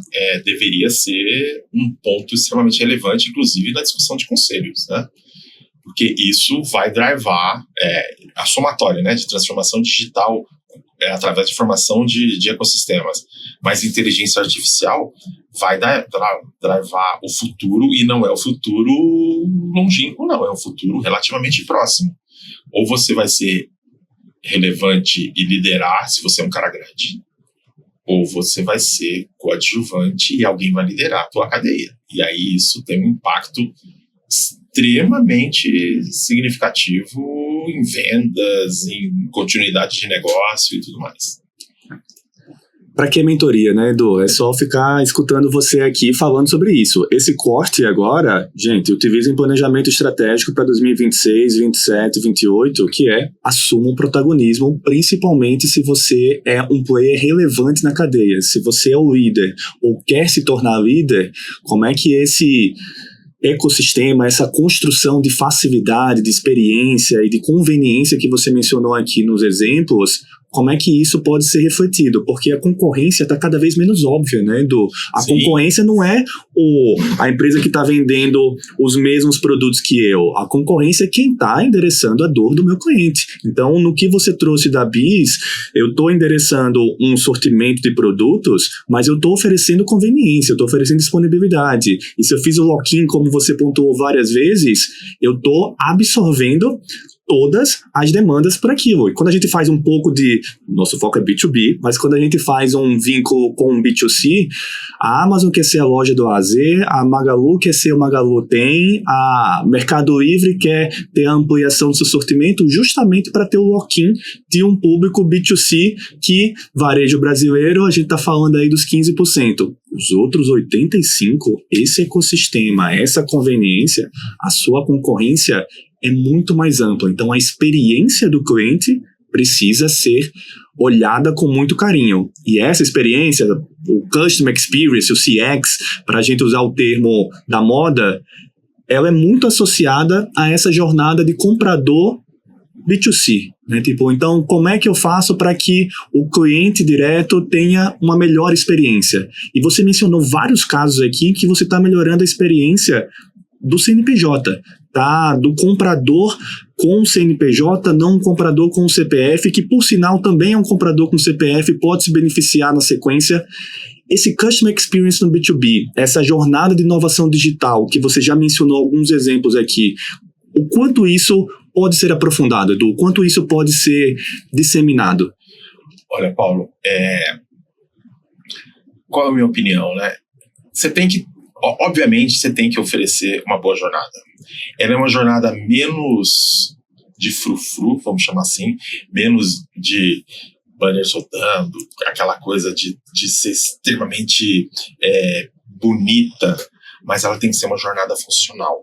deveria ser um ponto extremamente relevante, inclusive na discussão de conselhos, né? Porque isso vai drivar a somatória, né, de transformação digital através de formação de ecossistemas. Mas inteligência artificial vai drivar o futuro, e não é o futuro longínquo, não, é um futuro relativamente próximo. Ou você vai ser relevante e liderar se você é um cara grande, ou você vai ser coadjuvante e alguém vai liderar a tua cadeia. E aí isso tem um impacto extremamente significativo em vendas, em continuidade de negócio e tudo mais. Para que mentoria, né, Edu? É só ficar escutando você aqui falando sobre isso. Esse corte agora, gente, utiliza em planejamento estratégico para 2026, 27, 28, que assuma um protagonismo, principalmente se você é um player relevante na cadeia. Se você é o líder ou quer se tornar líder, como é que esse ecossistema, essa construção de facilidade, de experiência e de conveniência que você mencionou aqui nos exemplos, como é que isso pode ser refletido? Porque a concorrência está cada vez menos óbvia, né, Edu? A Sim. concorrência não é a empresa que está vendendo os mesmos produtos que eu. A concorrência é quem está endereçando a dor do meu cliente. Então, no que você trouxe da BIS, eu estou endereçando um sortimento de produtos, mas eu estou oferecendo conveniência, eu estou oferecendo disponibilidade. E se eu fiz o lock-in, como você pontuou várias vezes, eu estou absorvendo todas as demandas por aquilo. E quando a gente faz um pouco de... Nosso foco é B2B, mas quando a gente faz um vínculo com um B2C, a Amazon quer ser a loja do A a Z, a Magalu quer ser o Magalu Tem, a Mercado Livre quer ter a ampliação do seu sortimento justamente para ter o lock-in de um público B2C que, varejo brasileiro, a gente está falando aí dos 15%. Os outros 85%, esse ecossistema, essa conveniência, a sua concorrência é muito mais ampla. Então, a experiência do cliente precisa ser olhada com muito carinho. E essa experiência, o Customer Experience, o CX, para a gente usar o termo da moda, ela é muito associada a essa jornada de comprador B2C. Né? Tipo, então, como é que eu faço para que o cliente direto tenha uma melhor experiência? E você mencionou vários casos aqui que você está melhorando a experiência do CNPJ, tá? Do comprador com CNPJ, não um comprador com CPF, que por sinal também é um comprador com CPF, pode se beneficiar na sequência. Esse Customer Experience no B2B, essa jornada de inovação digital, que você já mencionou alguns exemplos aqui, o quanto isso pode ser aprofundado, Edu? O quanto isso pode ser disseminado? Olha, Paulo, qual é a minha opinião, né? Obviamente, você tem que oferecer uma boa jornada. Ela é uma jornada menos de frufru, vamos chamar assim, menos de banners rodando, aquela coisa de ser extremamente bonita, mas ela tem que ser uma jornada funcional.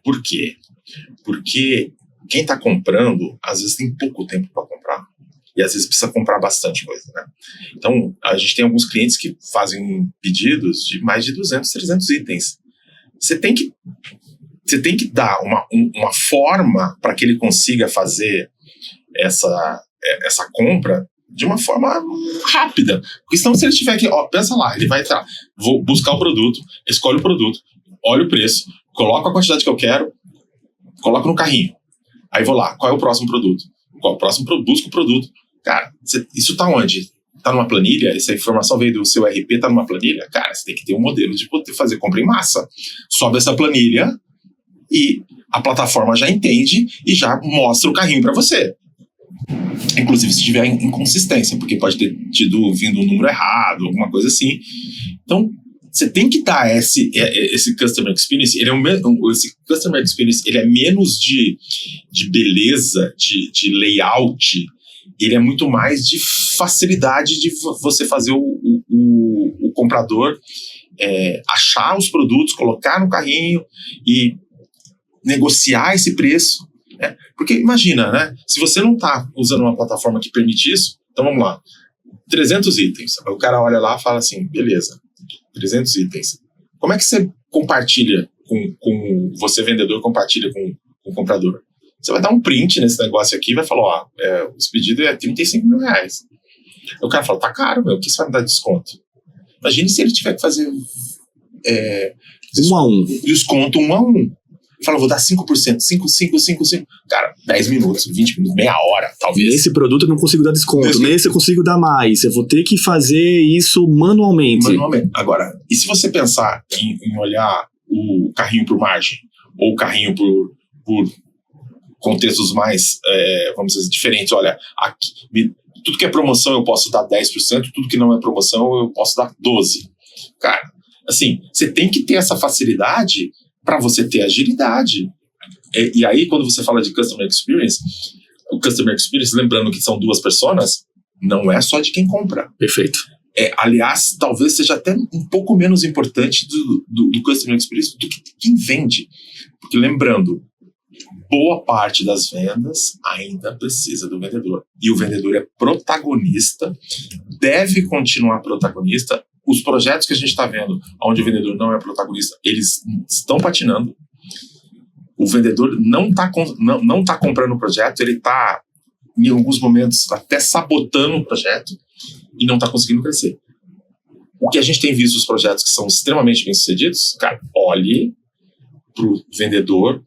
Por quê? Porque quem está comprando, às vezes tem pouco tempo para comprar. E às vezes precisa comprar bastante coisa, né? Então, a gente tem alguns clientes que fazem pedidos de mais de 200, 300 itens. Você tem que dar uma forma para que ele consiga fazer essa compra de uma forma rápida. Porque senão, se ele tiver que... pensa lá, ele vai entrar, vou buscar o produto, escolhe o produto, olha o preço, coloco a quantidade que eu quero, coloco no carrinho. Aí vou lá, qual é o próximo produto? Qual é o próximo produto? Busco o produto. Cara, isso tá onde? Tá numa planilha? Essa informação veio do seu RP, tá numa planilha? Cara, você tem que ter um modelo de poder fazer compra em massa. Sobe essa planilha e a plataforma já entende e já mostra o carrinho para você. Inclusive se tiver inconsistência, porque pode ter vindo um número errado, alguma coisa assim. Então, você tem que dar esse Customer Experience, esse Customer Experience, ele é menos de beleza, de layout, ele é muito mais de facilidade de você fazer o comprador achar os produtos, colocar no carrinho e negociar esse preço. Né? Porque imagina, né? Se você não está usando uma plataforma que permite isso, então vamos lá, 300 itens. O cara olha lá e fala assim, beleza, 300 itens. Como é que você compartilha com você, vendedor, compartilha com o comprador? Você vai dar um print nesse negócio aqui e vai falar, esse pedido é 35 mil reais. O cara fala, tá caro, meu, o que você vai me dar de desconto? Imagine se ele tiver que fazer 1 a 1. Desconto 1 a 1. Fala, vou dar 5%, 5. Cara, 10 minutos, 20 minutos, meia hora, talvez. Nesse produto eu não consigo dar desconto, nesse eu consigo dar mais. Eu vou ter que fazer isso manualmente. Agora, e se você pensar em olhar o carrinho por margem, ou o carrinho por contextos mais, vamos dizer, diferentes. Olha, aqui, tudo que é promoção eu posso dar 10%, tudo que não é promoção eu posso dar 12%. Cara, assim, você tem que ter essa facilidade para você ter agilidade. E aí, quando você fala de Customer Experience, o Customer Experience, lembrando que são 2 personas, não é só de quem compra. Perfeito. Aliás, talvez seja até um pouco menos importante do Customer Experience do que quem vende. Porque lembrando, boa parte das vendas ainda precisa do vendedor. E o vendedor é protagonista, deve continuar protagonista. Os projetos que a gente está vendo, onde o vendedor não é protagonista, eles estão patinando. O vendedor não tá comprando o projeto, ele está em alguns momentos até sabotando o projeto e não está conseguindo crescer. O que a gente tem visto os projetos que são extremamente bem-sucedidos, cara, olhe para o vendedor,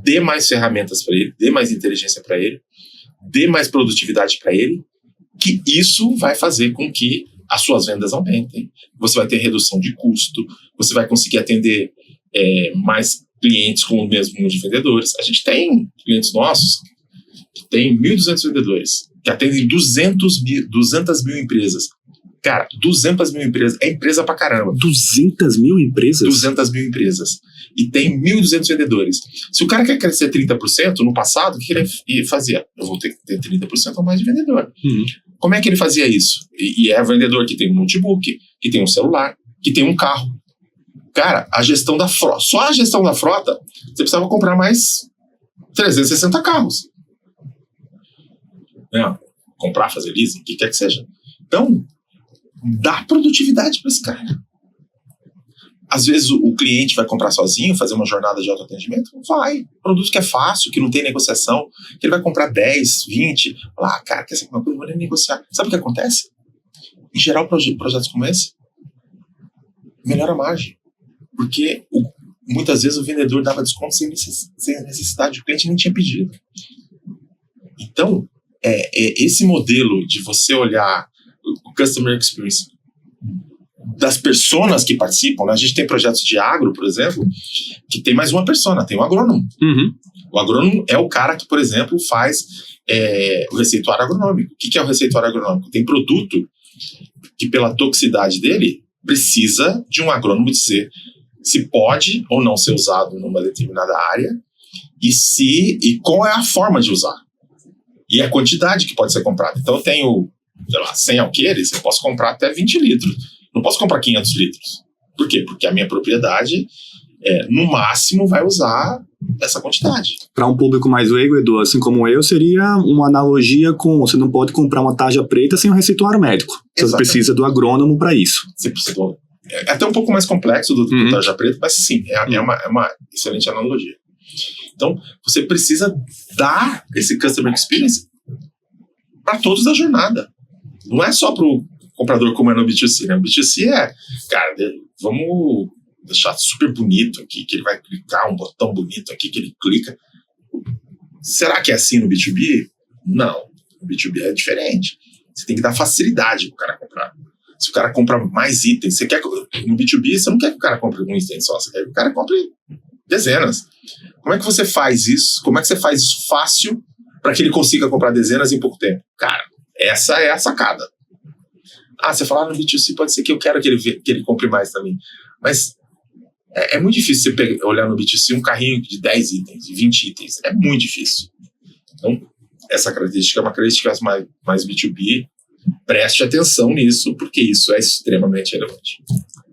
dê mais ferramentas para ele, dê mais inteligência para ele, dê mais produtividade para ele, que isso vai fazer com que as suas vendas aumentem. Você vai ter redução de custo, você vai conseguir atender mais clientes com o mesmo número de vendedores. A gente tem clientes nossos que tem 1.200 vendedores, que atendem 200 mil empresas. Cara, 200 mil empresas, é empresa pra caramba. 200 mil empresas? 200 mil empresas. E tem 1.200 vendedores. Se o cara quer crescer 30%, no passado, o que ele fazia? Eu vou ter que ter 30% ou mais de vendedor. Como é que ele fazia isso? E é vendedor que tem um notebook, que tem um celular, que tem um carro. Cara, a gestão da frota, só a gestão da frota, você precisava comprar mais 360 carros. Comprar, fazer leasing, o que quer que seja. Então, dá produtividade para esse cara. Às vezes o cliente vai comprar sozinho, fazer uma jornada de autoatendimento? Vai. Produto que é fácil, que não tem negociação, que ele vai comprar 10, 20. Cara, quer saber uma coisa? Eu vou nem negociar. Sabe o que acontece? Em geral, projetos como esse, melhora a margem. Porque muitas vezes o vendedor dava desconto sem necessidade, o cliente nem tinha pedido. Então, esse modelo de você olhar o Customer Experience das personas que participam, né? A gente tem projetos de agro, por exemplo, que tem mais uma persona, tem um agrônomo. O agrônomo é o cara que, por exemplo, faz o receituário agronômico. O que é o receituário agronômico? Tem produto que, pela toxicidade dele, precisa de um agrônomo dizer se pode ou não ser usado numa determinada área e qual é a forma de usar. E a quantidade que pode ser comprada. Então, eu tenho, 100 alqueires, eu posso comprar até 20 litros. Não posso comprar 500 litros. Por quê? Porque a minha propriedade, no máximo, vai usar essa quantidade. Para um público mais leigo, Edu, assim como eu, seria uma analogia com você não pode comprar uma tarja preta sem um receituário médico. Você precisa do agrônomo para isso. Você precisa é até um pouco mais complexo do tarja preta, mas sim, é uma excelente analogia. Então, você precisa dar esse Customer Experience para todos da jornada. Não é só para o comprador como é no B2C, né? O B2C cara, vamos deixar super bonito aqui, que ele vai clicar um botão bonito aqui, que ele clica. Será que é assim no B2B? Não. No B2B é diferente. Você tem que dar facilidade para o cara comprar. Se o cara compra mais itens, no B2B, você não quer que o cara compre um item só, você quer que o cara compre dezenas. Como é que você faz isso? Como é que você faz isso fácil para que ele consiga comprar dezenas em pouco tempo? Cara, essa é a sacada. Você fala no B2C, pode ser que eu quero que ele compre mais também. Mas é muito difícil você olhar no B2C um carrinho de 10 itens, de 20 itens. É muito difícil. Então, essa característica é uma característica mais B2B. Preste atenção nisso, porque isso é extremamente relevante.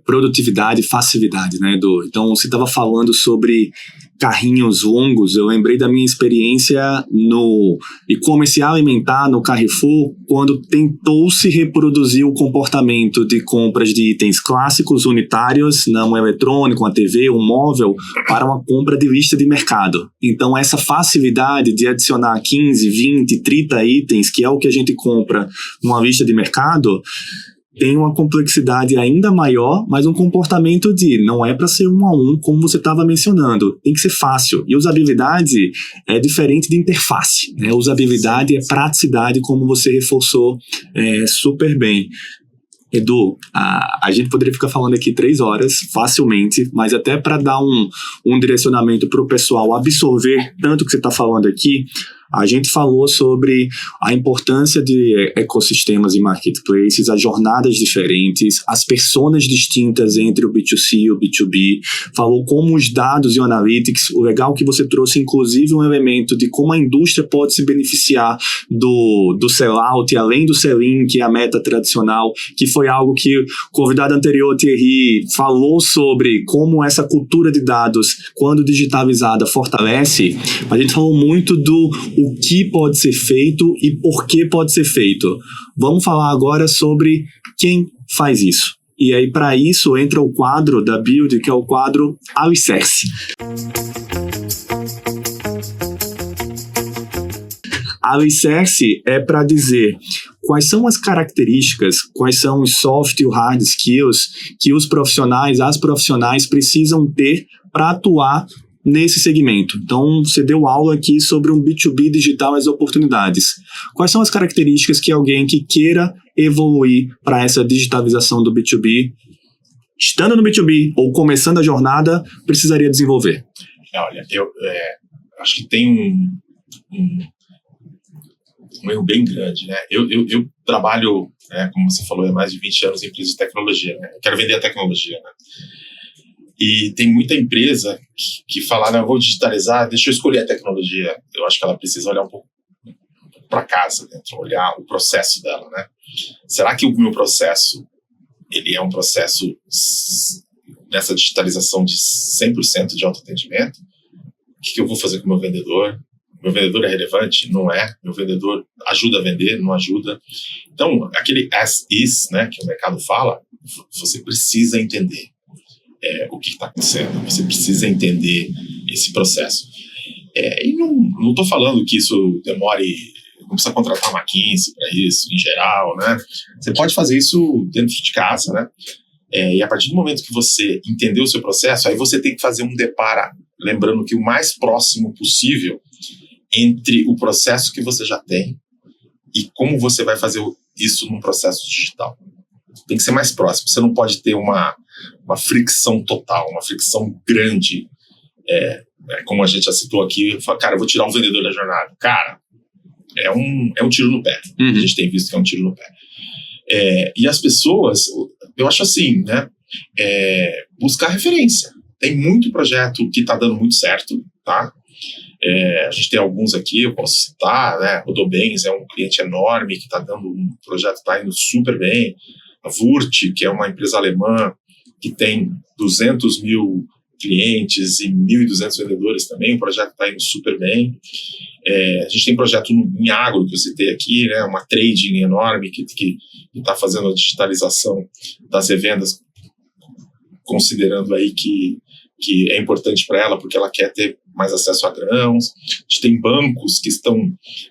Produtividade e facilidade, né, Edu? Então, você estava falando sobre carrinhos longos. Eu lembrei da minha experiência no e-commerce alimentar no Carrefour, quando tentou-se reproduzir o comportamento de compras de itens clássicos unitários, não eletrônico, uma TV, um móvel, para uma compra de lista de mercado. Então, essa facilidade de adicionar 15, 20, 30 itens, que é o que a gente compra numa lista de mercado, tem uma complexidade ainda maior, mas um comportamento de não é para ser 1 a 1, como você estava mencionando. Tem que ser fácil. E usabilidade é diferente de interface, né? Usabilidade é praticidade, como você reforçou super bem. Edu, a gente poderia ficar falando aqui 3 horas, facilmente, mas até para dar um direcionamento para o pessoal absorver tanto que você está falando aqui, a gente falou sobre a importância de ecossistemas e marketplaces, as jornadas diferentes, as personas distintas entre o B2C e o B2B, falou como os dados e o analytics, o legal que você trouxe inclusive um elemento de como a indústria pode se beneficiar do sell-out, além do sell-in, que é a meta tradicional, que foi algo que o convidado anterior, Thierry, falou sobre como essa cultura de dados, quando digitalizada, fortalece. A gente falou muito do o que pode ser feito e por que pode ser feito. Vamos falar agora sobre quem faz isso. E aí, para isso, entra o quadro da Build, que é o quadro Alicerce. Alicerce é para dizer quais são as características, quais são os soft e hard skills que os profissionais, as profissionais precisam ter para atuar nesse segmento. Então, você deu aula aqui sobre um B2B digital e as oportunidades. Quais são as características que alguém que queira evoluir para essa digitalização do B2B, estando no B2B ou começando a jornada, precisaria desenvolver? Olha, eu acho que tem um erro bem grande, né? Eu trabalho, como você falou, há mais de 20 anos em empresa de tecnologia, né? Eu quero vender a tecnologia, né? E tem muita empresa que fala, não, eu vou digitalizar, deixa eu escolher a tecnologia. Eu acho que ela precisa olhar um pouco para casa dentro, olhar o processo dela, né? Será que o meu processo, ele é um processo nessa digitalização de 100% de autoatendimento? O que eu vou fazer com o meu vendedor? Meu vendedor é relevante? Não é. Meu vendedor ajuda a vender? Não ajuda. Então, aquele as is, né, que o mercado fala, você precisa entender o que está acontecendo. Você precisa entender esse processo. E não estou falando que isso demore, não precisa contratar uma McKinsey para isso, em geral, né? Você pode fazer isso dentro de casa, né? E a partir do momento que você entendeu o seu processo, aí você tem que fazer um depara, lembrando que o mais próximo possível entre o processo que você já tem e como você vai fazer isso num processo digital. Tem que ser mais próximo. Você não pode ter uma fricção total, uma fricção grande. Como a gente já citou aqui, cara, eu vou tirar um vendedor da jornada. Cara, é um tiro no pé. A gente tem visto que é um tiro no pé. E as pessoas, eu acho assim, né? Buscar referência. Tem muito projeto que está dando muito certo, tá? A gente tem alguns aqui, eu posso citar, né? O Rodobens é um cliente enorme que está dando um projeto, está indo super bem. A Wurt, que é uma empresa alemã que tem 200 mil clientes e 1.200 vendedores também, o projeto está indo super bem. A gente tem projeto em agro, que eu citei aqui, né? Uma trading enorme que está fazendo a digitalização das revendas, considerando aí que é importante para ela, porque ela quer ter mais acesso a grãos. A gente tem bancos que estão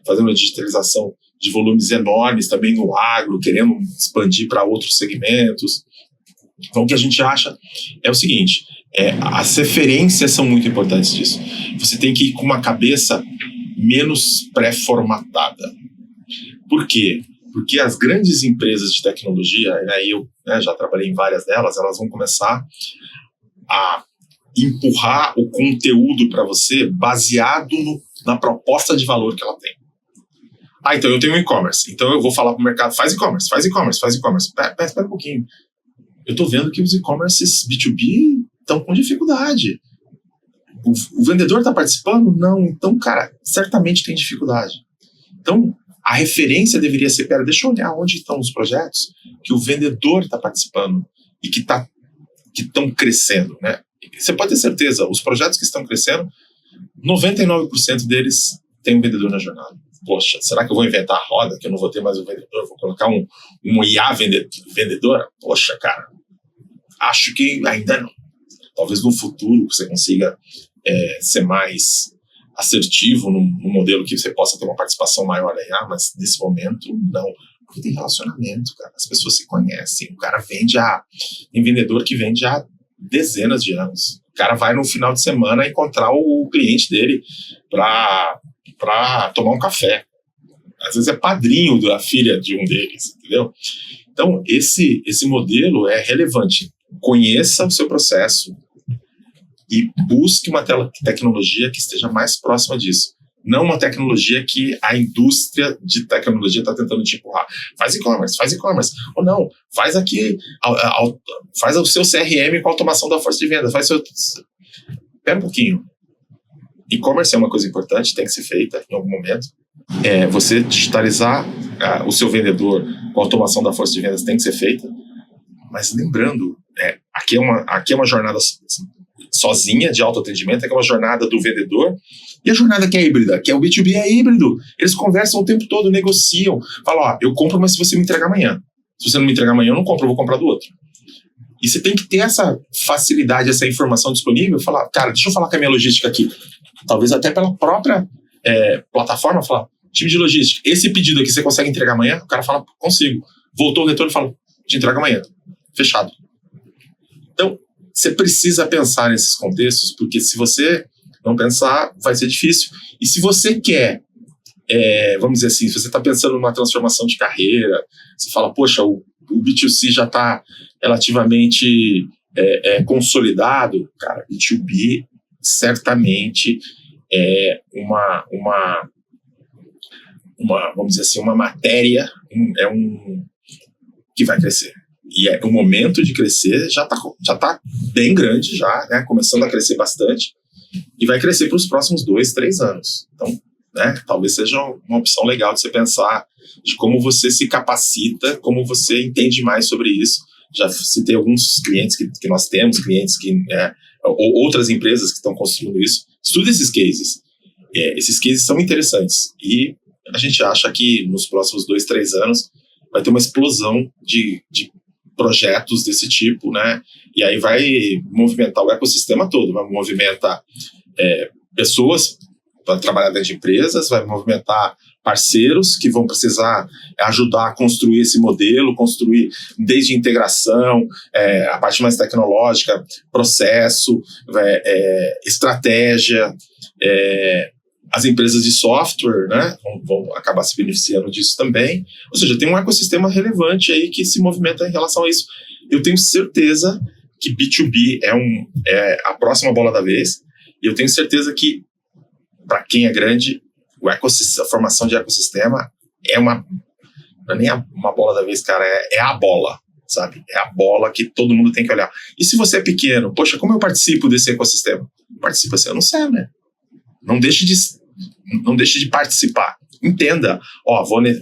fazendo a digitalização de volumes enormes também no agro, querendo expandir para outros segmentos. Então, o que a gente acha é o seguinte, as referências são muito importantes disso. Você tem que ir com uma cabeça menos pré-formatada. Por quê? Porque as grandes empresas de tecnologia, eu já trabalhei em várias delas, elas vão começar a empurrar o conteúdo para você baseado na proposta de valor que ela tem. Então eu tenho um e-commerce, então eu vou falar para o mercado, faz e-commerce. Espera um pouquinho. Eu estou vendo que os e-commerces B2B estão com dificuldade. O vendedor está participando? Não. Então, cara, certamente tem dificuldade. Então, a referência deveria ser, deixa eu olhar onde estão os projetos que o vendedor está participando e que estão crescendo, né? Você pode ter certeza, os projetos que estão crescendo, 99% deles tem um vendedor na jornada. Poxa, será que eu vou inventar a roda, que eu não vou ter mais um vendedor, vou colocar um IA vendedora? Poxa, cara, acho que ainda não. Talvez no futuro você consiga ser mais assertivo num modelo que você possa ter uma participação maior na IA, mas nesse momento, não. Porque tem relacionamento, cara. As pessoas se conhecem. O cara tem vendedor que vende há dezenas de anos. O cara vai no final de semana encontrar o cliente dele para tomar um café. Às vezes é padrinho da filha de um deles, entendeu? Então, esse modelo é relevante. Conheça o seu processo e busque uma tecnologia que esteja mais próxima disso. Não uma tecnologia que a indústria de tecnologia está tentando te empurrar. Faz e-commerce. Ou não, faz aqui, faz o seu CRM com a automação da força de venda. Espera um pouquinho. E-commerce é uma coisa importante, tem que ser feita em algum momento. Você digitalizar o seu vendedor com a automação da força de vendas tem que ser feita. Mas lembrando, aqui é uma jornada sozinha de autoatendimento, é uma jornada do vendedor, e a jornada que é híbrida, que é o B2B é híbrido. Eles conversam o tempo todo, negociam, falam, eu compro, mas se você me entregar amanhã. Se você não me entregar amanhã, eu não compro, eu vou comprar do outro. E você tem que ter essa facilidade, essa informação disponível, falar, cara, deixa eu falar com a minha logística aqui. Talvez até pela própria plataforma, falar, time de logística, esse pedido aqui você consegue entregar amanhã? O cara fala, consigo. Voltou o retorno e fala, te entrega amanhã. Fechado. Então, você precisa pensar nesses contextos, porque se você não pensar, vai ser difícil. E se você quer, vamos dizer assim, se você está pensando numa transformação de carreira, você fala, poxa, o B2C já está relativamente consolidado, cara, B2B certamente é vamos dizer assim, uma matéria, que vai crescer. E o momento de crescer já tá bem grande, já, né? Começando a crescer bastante, e vai crescer para os próximos 2, 3 anos. Então, né, talvez seja uma opção legal de você pensar de como você se capacita, como você entende mais sobre isso. Já citei alguns clientes que nós temos, clientes ou outras empresas que estão construindo isso. Estuda esses cases. Esses cases são interessantes. E a gente acha que nos próximos 2, 3 anos vai ter uma explosão de projetos desse tipo, né? E aí vai movimentar o ecossistema todo, vai movimentar pessoas para trabalhar dentro de empresas, vai movimentar parceiros que vão precisar ajudar a construir esse modelo, construir desde integração, a parte mais tecnológica, processo, estratégia, as empresas de software, né, vão acabar se beneficiando disso também. Ou seja, tem um ecossistema relevante aí que se movimenta em relação a isso. Eu tenho certeza que B2B é a próxima bola da vez, e eu tenho certeza que, para quem é grande, a formação de ecossistema não é nem uma bola da vez, cara, é a bola, sabe? É a bola que todo mundo tem que olhar. E se você é pequeno, poxa, como eu participo desse ecossistema? Participa sendo sério, né? Não deixe de participar. Entenda,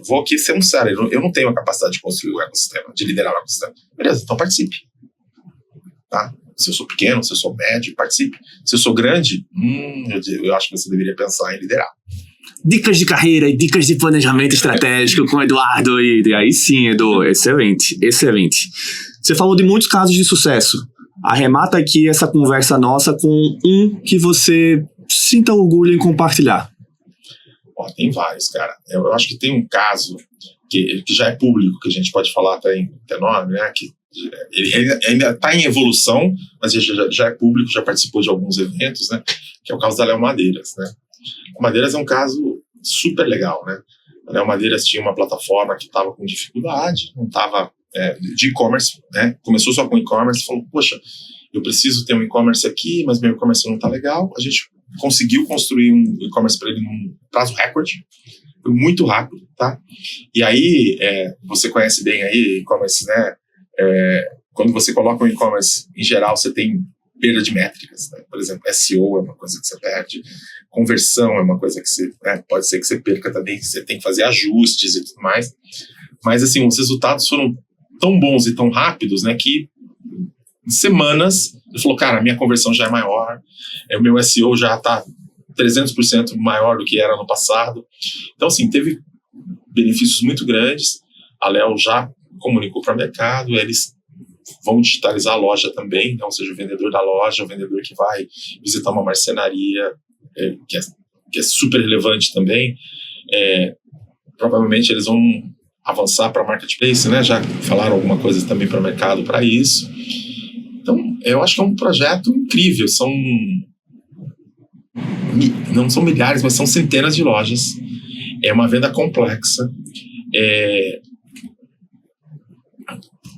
vou aqui ser um sério, eu não tenho a capacidade de construir o ecossistema, de liderar o ecossistema. Beleza, então participe. Tá? Se eu sou pequeno, se eu sou médio, participe. Se eu sou grande, eu acho que você deveria pensar em liderar. Dicas de carreira e dicas de planejamento estratégico com o Eduardo. E aí sim, Edu, excelente, excelente. Você falou de muitos casos de sucesso. Arremata aqui essa conversa nossa com um que você sinta orgulho em compartilhar. Tem vários, cara. Eu acho que tem um caso que já é público, que a gente pode falar até em nome, né? Que ele ainda está em evolução, mas já é público, já participou de alguns eventos, né? Que é o caso da Léo Madeiras, né? A Madeiras é um caso super legal, né? A Léo Madeiras tinha uma plataforma que estava com dificuldade, não estava de e-commerce, né? Começou só com e-commerce, falou, poxa, eu preciso ter um e-commerce aqui, mas meu e-commerce não está legal. A gente conseguiu construir um e-commerce para ele num prazo recorde, foi muito rápido, tá? E aí, você conhece bem aí e-commerce, né? Quando você coloca um e-commerce, em geral, você tem perda de métricas, né? Por exemplo, SEO é uma coisa que você perde, conversão é uma coisa que você, pode ser que você perca também, que você tem que fazer ajustes e tudo mais. Mas, assim, os resultados foram tão bons e tão rápidos, né, que em semanas ele falou, cara, a minha conversão já é maior, o meu SEO já está 300% maior do que era no passado. Então, assim, teve benefícios muito grandes. A Léo já comunicou para o mercado, eles vão digitalizar a loja também, né? Ou seja, o vendedor da loja, o vendedor que vai visitar uma marcenaria, que é super relevante também. Provavelmente eles vão avançar para marketplace, né? Já falaram alguma coisa também para o mercado para isso. Então, eu acho que é um projeto incrível. Não são milhares, mas são centenas de lojas. É uma venda complexa.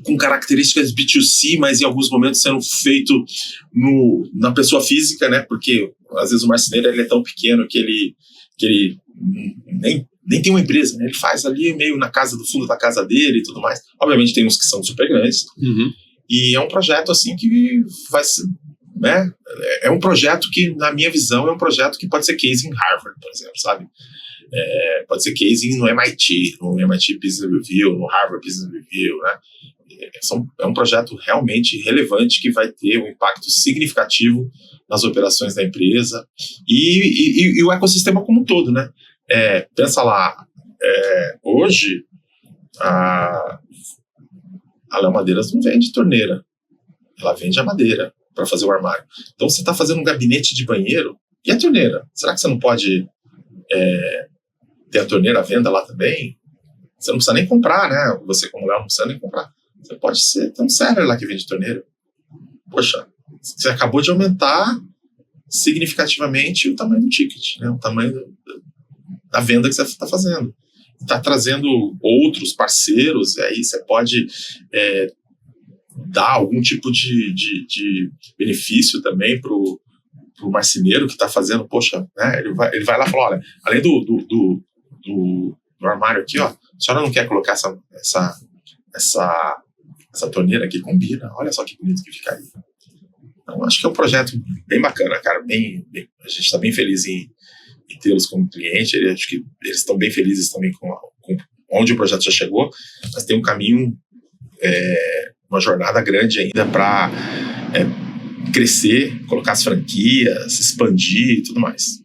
Com características B2C, mas em alguns momentos sendo feito na pessoa física, né? Porque às vezes o marceneiro ele é tão pequeno que ele nem tem uma empresa, né? Ele faz ali meio na casa do fundo da casa dele e tudo mais. Obviamente tem uns que são super grandes. Uhum. E é um projeto assim que vai ser, né? É um projeto que, na minha visão, é um projeto que pode ser case em Harvard, por exemplo, sabe? Pode ser case no MIT Business Review, no Harvard Business Review, né? É um projeto realmente relevante que vai ter um impacto significativo nas operações da empresa e o ecossistema como um todo, né? Pensa lá, hoje a Léo Madeiras não vende torneira, ela vende a madeira para fazer o armário. Então você está fazendo um gabinete de banheiro e a torneira, será que você não pode ter a torneira à venda lá também, você não precisa nem comprar, né? Você como Léo não precisa nem comprar. Você pode ter um seller lá que vende torneira. Poxa, você acabou de aumentar significativamente o tamanho do ticket, né? O tamanho da venda que você está fazendo. Está trazendo outros parceiros, e aí você pode dar algum tipo de benefício também para o marceneiro que está fazendo. Poxa, né? Ele vai lá e fala, olha, além do armário aqui, ó, a senhora não quer colocar essa torneira aqui? Combina, olha só que bonito que ficaria. Então, acho que é um projeto bem bacana, cara. A gente está bem feliz em tê-los como cliente. Acho que eles estão bem felizes também com onde o projeto já chegou, mas tem um caminho, uma jornada grande ainda para crescer, colocar as franquias, expandir e tudo mais.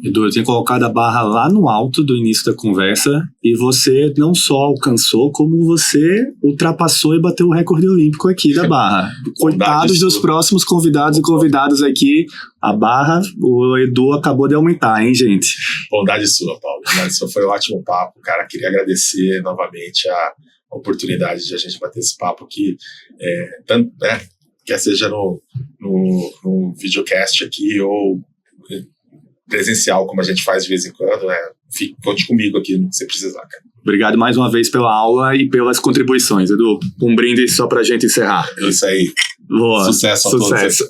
Edu, eu tinha colocado a barra lá no alto do início da conversa e você não só alcançou, como você ultrapassou e bateu o recorde olímpico aqui da barra. Coitados dos próximos convidados e convidadas aqui, a barra, o Edu acabou de aumentar, hein, gente? Bondade sua, Paulo. Bondade sua, foi um ótimo papo, cara. Queria agradecer novamente a oportunidade de a gente bater esse papo aqui, tanto, né, quer seja no videocast aqui ou presencial, como a gente faz de vez em quando, conte comigo aqui no que você precisar, cara. Obrigado mais uma vez pela aula e pelas contribuições, Edu. Um brinde só pra gente encerrar. É isso aí. Boa. Sucesso a todos.